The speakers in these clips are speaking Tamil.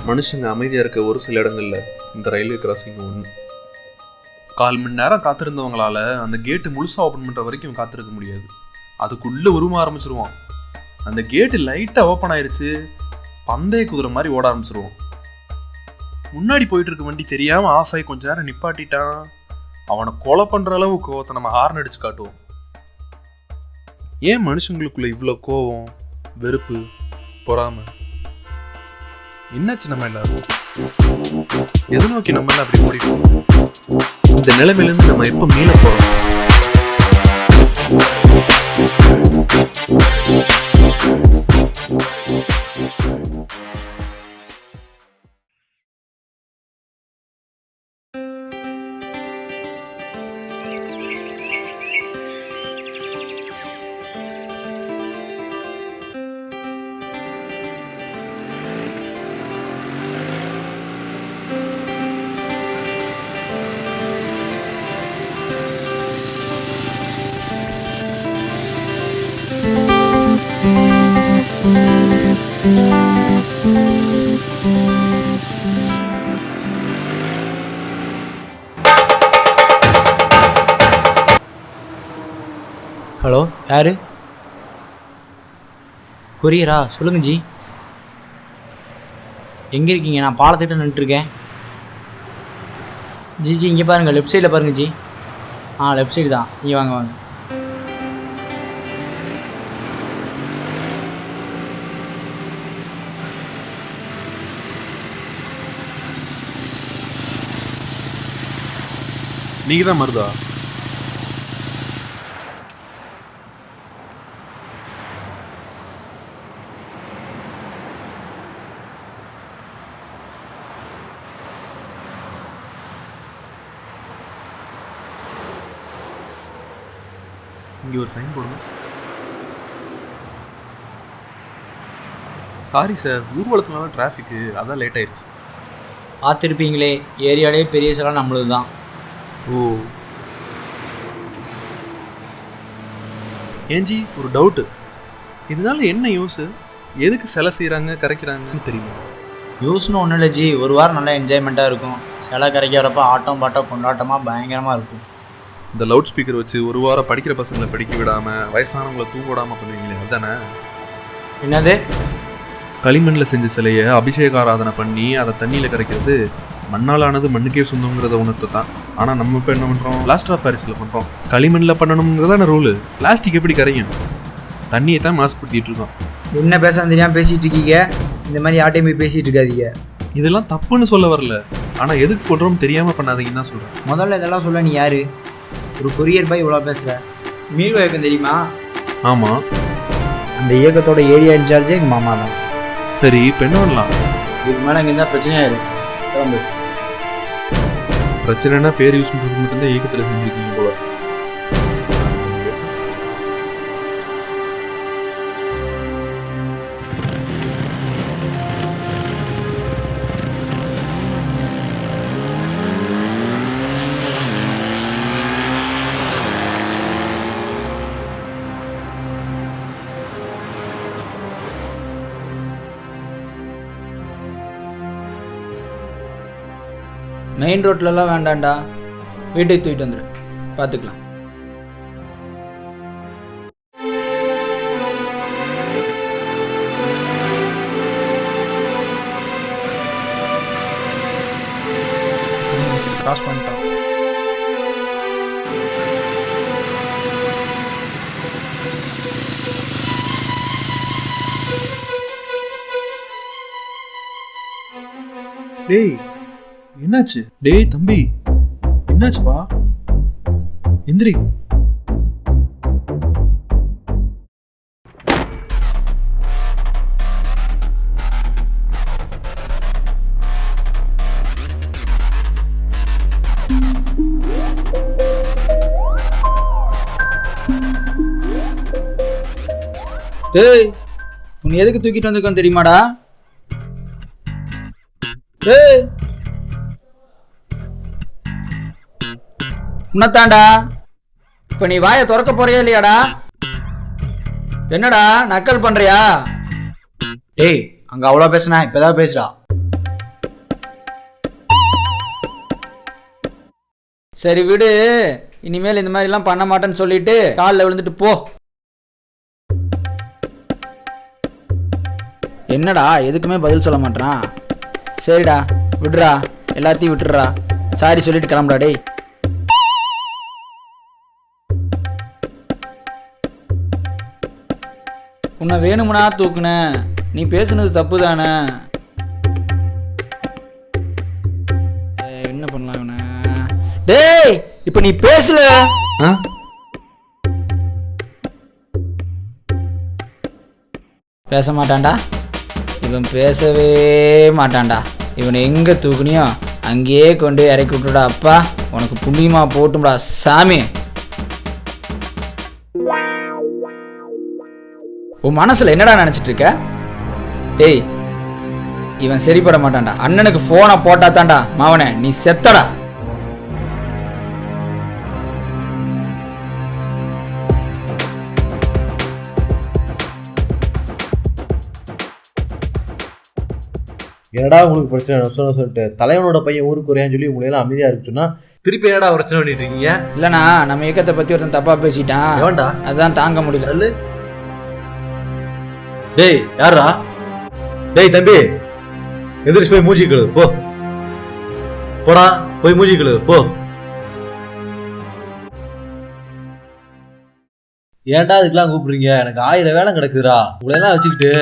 மனுஷங்க அமைதியாக இருக்க ஒரு சில இடங்களில் இந்த ரயில்வே கிராசிங் ஒன்று. 1/4 மணி நேரம் காத்திருந்தவங்களால அந்த கேட்டு முழுசாக ஓப்பன் பண்ணுற வரைக்கும் காத்திருக்க முடியாது. அதுக்குள்ளே உருவ ஆரம்பிச்சிருவான். அந்த கேட்டு லைட்டாக ஓப்பன் ஆயிடுச்சு, பந்தய குதிரை மாதிரி ஓட ஆரம்பிச்சிருவோம். முன்னாடி போயிட்டு இருக்க வண்டி தெரியாமல் ஆஃப் ஆகி கொஞ்ச நேரம் நிப்பாட்டிட்டான். அவனை கொலை பண்ணுற அளவு கோவத்தை நம்ம ஹார்ன் அடிச்சு காட்டுவோம். ஏன் மனுஷங்களுக்குள்ள இவ்வளோ கோவம், வெறுப்பு, பொறாமை? என்னாச்சு நம்ம எல்லாரும்? எதை நோக்கி நம்ம எல்லாம் அப்படி ஓடிட்டோம்? இந்த நிலைமையிலிருந்து நம்ம எப்போ மீள போறோம்? ஹலோ, யாரு? கொரியரா? சொல்லுங்க ஜி. எங்கே இருக்கீங்க? நான் பாலத்திட்ட நின்றுருக்கேன். ஜி இங்கே பாருங்கள், லெஃப்ட் சைடில் பாருங்கள் ஜி. லெஃப்ட் சைடு தான். இங்கே வாங்க வாங்க. நீங்க தான் மருதா? இங்கே ஒரு சைன் போடுங்க. சாரி சார், ஊர்வலத்துனால டிராஃபிக்கு, அதான் லேட் ஆயிடுச்சு. பார்த்துருப்பீங்களே, ஏரியாலே பெரிய சிலை நம்மளுது தான். ஓ, ஏஞ்சி ஒரு டவுட்டு. இதனால என்ன யூஸு? எதுக்கு சிலை செய்கிறாங்க, கரைக்கிறாங்கன்னு தெரியுமா? யூஸ்னு ஒன்றும் இல்லை ஜி. ஒரு வாரம் நல்லா என்ஜாய்மெண்ட்டாக இருக்கும். சிலை கரைக்கிறப்ப ஆட்டம் பாட்டம் கொண்டாட்டமாக பயங்கரமாக இருக்கும். இந்த லவுட் ஸ்பீக்கர் வச்சு ஒரு வாரம் படிக்கிற பசங்களை படிக்க விடாமல் வயசானவங்களை தூங்க விடாமல் பண்ணுவீங்களே, அதுதானே? என்னது? களிமண்ணில் செஞ்ச சிலையை அபிஷேக ஆராதனை பண்ணி அதை தண்ணியில் கரைக்கிறது மண்ணாலானது மண்ணுக்கே சொந்தங்கிறத உணர்த்து தான். ஆனால் நம்ம இப்போ என்ன பண்ணுறோம்? பிளாஸ்டர் ஆஃப் பாரிஸில் பண்ணுறோம். களிமண்ணில் பண்ணணுங்கிறதான ரூலு. பிளாஸ்டிக் எப்படி கரையும்? தண்ணியை தான் மாசுபடுத்திட்டு இருக்கோம். என்ன பேச தெரியாமல் பேசிகிட்டு இருக்கீங்க. இந்த மாதிரி யார்ட்டையும் போய் பேசிகிட்டு இருக்காதீங்க. இதெல்லாம் தப்புன்னு சொல்ல வரல, ஆனால் எதுக்கு பண்ணுறோம் தெரியாமல் பண்ணாதீங்கன்னு தான் சொல்கிறேன். முதல்ல இதெல்லாம் சொல்ல நீ யார்? ஒரு கொரியர் பாய் இவ்வளோ பேசுகிற. மீள் இயக்கம் தெரியுமா? ஆமாம், அந்த இயக்கத்தோட ஏரியா இன்சார்ஜே எங்கள் மாமா தான். சரி, இப்போ என்ன பண்ணலாம்? இதுக்கு மேலே இங்கே இருந்தால் பிரச்சனையாயிரும். கிளம்பு. பிரச்சனைனா பேர் யூஸ் பண்ணுறது மட்டும்தான் இயக்கத்தில் செஞ்சுருக்கீங்க போல. மெயின் ரோட்லலாம் வேண்டாண்டா, வீட்டுக்கு தூக்கிட்டு வந்துடு, பார்த்துக்கலாம். கிராஸ் பண்ணிட்டோம். டேய், என்னாச்சு? டேய் தம்பி, என்னாச்சுப்பா? எந்திரி. டேய், உன்னை எதுக்கு தூக்கிட்டு வந்திருக்கோன்னு தெரியுமாடா? டேய், உன்னத்தாண்டா. இப்ப நீ வாயை திறக்க போறியா இல்லையாடா? என்னடா நக்கல் பண்றியா? டேய், அங்க அவ்வளோ பேசுனா இப்பதான் பேசுறா. சரி விடு, இனிமேல் இந்த மாதிரிலாம் பண்ண மாட்டேன்னு சொல்லிட்டு காலில் விழுந்துட்டு போ. என்னடா எதுக்குமே பதில் சொல்ல மாட்டான்? சரிடா விடுறா, எல்லாத்தையும் விட்டுடுறா, சாரி சொல்லிட்டு கிளம்புடா. டேய் உன்னை வேணுமுனா தூக்குன, நீ பேசுனது தப்பு தானே. என்ன பண்ணலாம் இவனை? டேய் இப்ப நீ பேசல. பேச மாட்டான்டா இவன், பேசவே மாட்டான்டா. இவனை எங்க தூக்குனியோ அங்கேயே கொண்டு இறக்கி விட்டுடா. அப்பா உனக்கு புண்ணியமா போட்டும்டா சாமி. உன் மனசுல என்னடா நினைச்சிட்டு இருக்க? டேய் இவன் சரிப்பட மாட்டான்டா. அண்ணனுக்கு போனை போட்டா தான்டா மாவனே நீ செத்தடா. என்னடா உங்களுக்கு பிரச்சனை சொல்லிட்டு தலைவனோட பையன் ஊருக்கு குறையான்னு சொல்லி உங்களையெல்லாம் அமைதியா இருக்கு சொன்னா திருப்பி என்னடா பிரச்சனை பண்ணிட்டு இருக்கீங்க? இல்லண்ணா நம்ம இயக்கத்தை பத்தி ஒருத்தன் தப்பா பேசிட்டான், வேண்டா அதான் தாங்க முடியல. டேய் யாரா? டேய் தம்பி எந்திரிச்சு போய் மூஞ்சி கழுவு போ. போடா போய் மூஞ்சி கழுவு போ. ஏன்டா இதுக்கெல்லாம் கூப்பிடுறீங்க? எனக்கு 1000 வேலை கிடக்குதுடா உங்களையெல்லாம் வச்சுக்கிட்டு.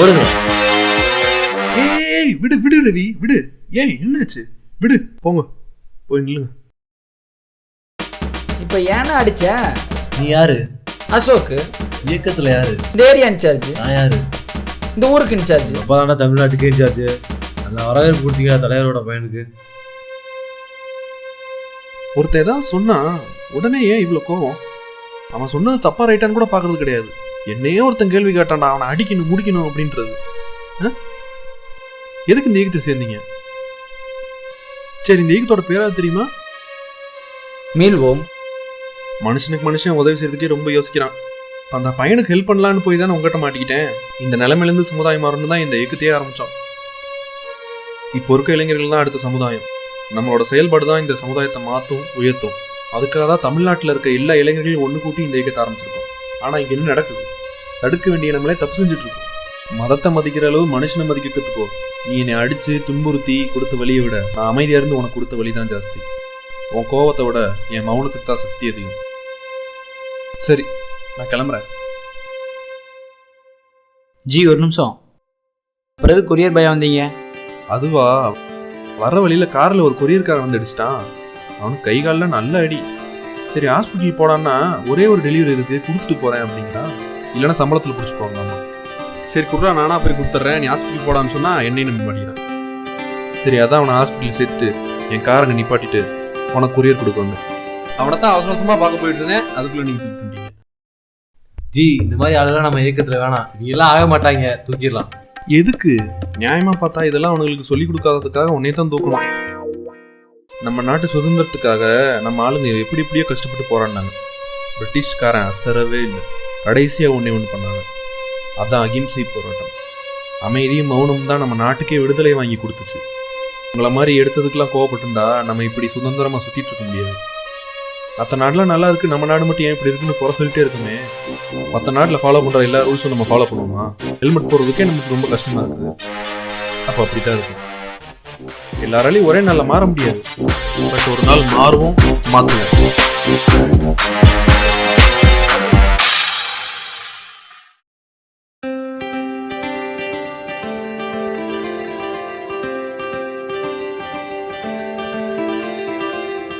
ஓடுங்க. ஏய் விடு விடு ரவி விடு. ஏய் என்னாச்சு? விடு போங்க போய் நில்லுங்க. இப்ப ஏன்னா அடிச்ச? நீ யாரு? அசோக். இயக்கத்துல யாரு? இந்த ஏரியா இன்சார்ஜ். நான் யாரு? இந்த ஊருக்கு இன்சார்ஜ். அப்பதான்டா தமிழ்நாட்டுக்கு இன்சார்ஜ். அந்த வரவேற்பு கொடுத்தீங்க தலைவரோட பையனுக்கு. ஒருத்தன் ஏதாவது சொன்னா உடனே ஏன் இவ்வளவு கோவம்? அவன் சொன்னது தப்பா ரைட்டான்னு கூட பாக்குறது கிடையாது. என்னையே ஒருத்தன் கேள்வி கேட்டான்டா, அவனை அடிக்கணும் முடிக்கணும் அப்படின்றது. எதுக்கு இந்த இயக்கத்தை சேர்ந்தீங்க? சரி இந்த இயக்கத்தோட பேராவது தெரியுமா? மீள்வோம். மனுஷனுக்கு மனுஷன் உதவி செய்யறதுக்கே ரொம்ப யோசிக்கிறான். அந்த பையனுக்கு ஹெல்ப் பண்ணலான்னு போய் தான் உங்ககிட்ட மாட்டிக்கிட்டேன். இந்த நிலைமையிலேருந்து சமுதாயம் மாறணும் தான் இந்த இயக்கத்தையே ஆரம்பிச்சோம். இப்போ இருக்க இளைஞர்கள் தான் அடுத்த சமுதாயம். நம்மளோட செயல்பாடு தான் இந்த சமுதாயத்தை மாற்றும் உயர்த்தும். அதுக்காக தான் தமிழ்நாட்டில் இருக்க எல்லா இளைஞர்களையும் ஒன்று கூட்டி இந்த இயக்கத்தை ஆரம்பிச்சிருக்கோம். ஆனால் இங்கே என்ன நடக்குது? தடுக்க வேண்டிய நம்மளே தப்பு செஞ்சுட்டு இருக்கோம். மதத்தை மதிக்கிற அளவு மனுஷனை மதிக்க கற்றுக்கோ. நீ என்னை அடித்து துன்புறுத்தி கொடுத்த வழியை விட நான் அமைதியாக இருந்து உனக்கு கொடுத்த வழி தான் ஜாஸ்தி. உன் கோவத்தை விட என் மௌனத்துக்கு தான் சக்தி அதிகம். சரி நான் கிளம்புறேன். ஜி ஒரு நிமிஷம். பிறகு கொரியர் பையன் வந்தீங்க? அதுவா, வர வழியில் காரில் ஒரு கொரியர்காரன் வந்து அடிச்சிட்டான். அவனுக்கு கை காலில் நல்ல அடி. சரி ஹாஸ்பிட்டல் போடான்னா ஒரே ஒரு டெலிவரி இருக்குது கொடுத்துட்டு போகிறேன் அப்படின்னா, இல்லைன்னா சம்பளத்தில் பிடிச்சிக்குவாங்க. ஆமாம் சரி குடுறா நானா போய் கொடுத்துட்றேன், நீ ஹாஸ்பிட்டல் போடான்னு சொன்னால் என்னையும் நம்ப மாட்டேங்கிறான். சரி அதான் அவனை ஹாஸ்பிட்டல் சேர்த்துட்டு என் காரங்க நிப்பாட்டிட்டு உனக்கு கொரியர் கொடுக்க வந்தேன். அவனை தான் அவசர அவசரமாக பார்க்க போயிட்டு இருந்தேன், அதுக்குள்ளே நீங்கள் தூக்கி பண்ணிட்டீங்க. ஜி இந்த மாதிரி ஆளெல்லாம் நம்ம இயக்கத்தில் வேணாம். நீங்க எல்லாம் ஆக மாட்டாங்க, தூக்கிடலாம். எதுக்கு? நியாயமாக பார்த்தா இதெல்லாம் அவனுங்களுக்கு சொல்லிக் கொடுக்காததுக்காக உன்னே தான் தூக்கணும். நம்ம நாட்டு சுதந்திரத்துக்காக நம்ம ஆளுங்க எப்படி எப்படியோ கஷ்டப்பட்டு போராடினாங்க. பிரிட்டிஷ்காரன் அசரவே இல்லை. கடைசியாக ஒன்று பண்ணாங்க, அதான் அகிம்சை போராட்டம். அமைதியும் மௌனமும் தான் நம்ம நாட்டுக்கே விடுதலை வாங்கி கொடுத்துச்சு. உங்களை மாதிரி எடுத்ததுக்கெல்லாம் கோவப்பட்டிருந்தா நம்ம இப்படி சுதந்திரமாக சுற்றிட்டு இருக்க முடியாது. மற்ற நாடெலாம் நல்லா இருக்குது, நம்ம நாடு மட்டும் ஏன் இப்படி இருக்குன்னு குறை சொல்லிட்டே இருக்குமே. மற்ற நாட்டில் ஃபாலோ பண்ணுற எல்லா ரூல்ஸும் நம்ம ஃபாலோ பண்ணுவோமா? ஹெல்மெட் போடுறதுக்கே நமக்கு ரொம்ப கஷ்டமாக இருக்குது. அப்போ அப்படி தான் இருக்கும். எல்லாராலையும் ஒரே நாளில் மாற முடியாது, பட் ஒரு நாள் மாறுவோம், மாற்றுவோம்.